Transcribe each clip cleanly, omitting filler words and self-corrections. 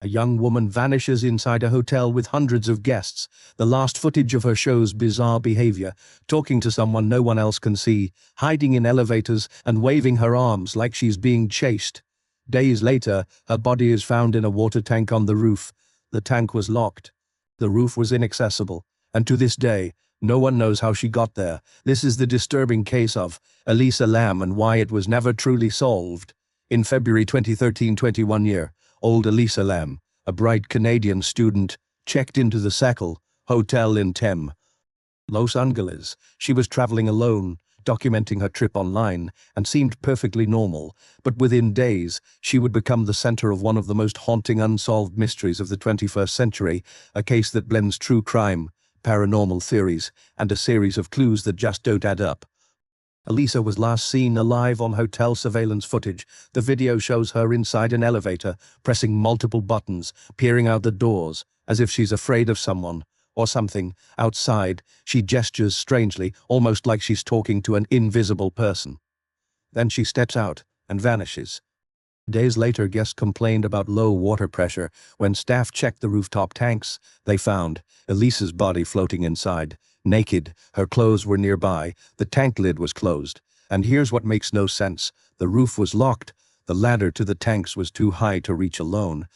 A young woman vanishes inside a hotel with hundreds of guests. The last footage of her shows bizarre behavior, talking to someone no one else can see, hiding in elevators and waving her arms like she's being chased. Days later, her body is found in a water tank on the roof. The tank was locked. The roof was inaccessible, and to this day, no one knows how she got there. This is the disturbing case of Elisa Lam and why it was never truly solved. In February 2013, 21-year-old Elisa Lam, a bright Canadian student, checked into the Cecil Hotel in Los Angeles. She was traveling alone, documenting her trip online, and seemed perfectly normal, but within days, she would become the center of one of the most haunting unsolved mysteries of the 21st century, a case that blends true crime, paranormal theories, and a series of clues that just don't add up. Elisa was last seen alive on hotel surveillance footage. The video shows her inside an elevator, pressing multiple buttons, peering out the doors, as if she's afraid of someone or something. Outside, she gestures strangely, almost like she's talking to an invisible person. Then she steps out and vanishes. Days later, guests complained about low water pressure. When staff checked the rooftop tanks, they found Elisa's body floating inside. Naked, her clothes were nearby, the tank lid was closed. And here's what makes no sense. The roof was locked, the ladder to the tanks was too high to reach alone.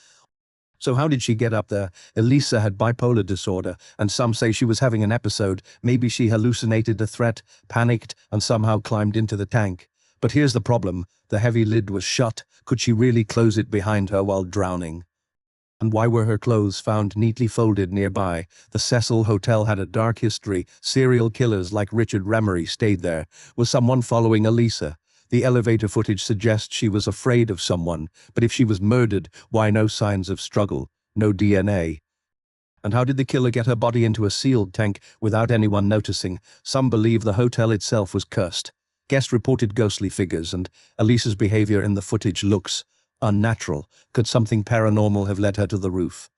So how did she get up there? Elisa had bipolar disorder, and some say she was having an episode. Maybe she hallucinated a threat, panicked, and somehow climbed into the tank. But here's the problem. The heavy lid was shut. Could she really close it behind her while drowning? And why were her clothes found neatly folded nearby? The Cecil Hotel had a dark history. Serial killers like Richard Ramery stayed there. Was someone following Elisa? The elevator footage suggests she was afraid of someone, but if she was murdered, why no signs of struggle? No DNA? And how did the killer get her body into a sealed tank without anyone noticing? Some believe the hotel itself was cursed. Guests reported ghostly figures, and Elisa's behavior in the footage looks unnatural. Could something paranormal have led her to the roof?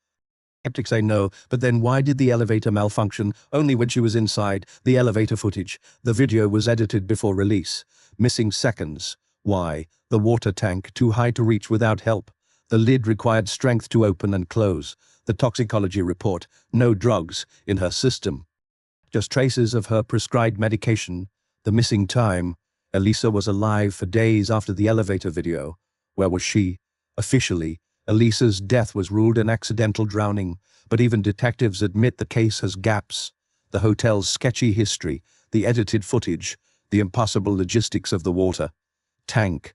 Skeptics say no, but then why did the elevator malfunction only when she was inside? The elevator footage. The video was edited before release. Missing seconds. Why? The water tank too high to reach without help. The lid required strength to open and close. The toxicology report. No drugs in her system. Just traces of her prescribed medication. The missing time. Elisa was alive for days after the elevator video. Where was she? Officially, Elisa's death was ruled an accidental drowning, but even detectives admit the case has gaps. The hotel's sketchy history, the edited footage, the impossible logistics of the water tank.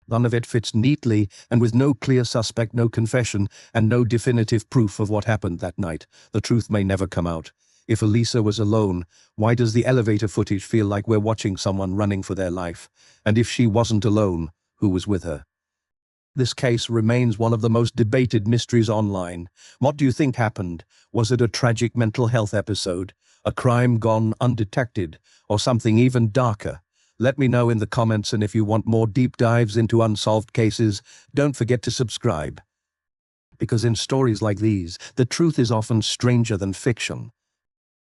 None of it fits neatly, and with no clear suspect, no confession, and no definitive proof of what happened that night, the truth may never come out. If Elisa was alone, why does the elevator footage feel like we're watching someone running for their life? And if she wasn't alone, who was with her? This case remains one of the most debated mysteries online. What do you think happened? Was it a tragic mental health episode, a crime gone undetected, or something even darker? Let me know in the comments, and if you want more deep dives into unsolved cases, don't forget to subscribe. Because in stories like these, the truth is often stranger than fiction.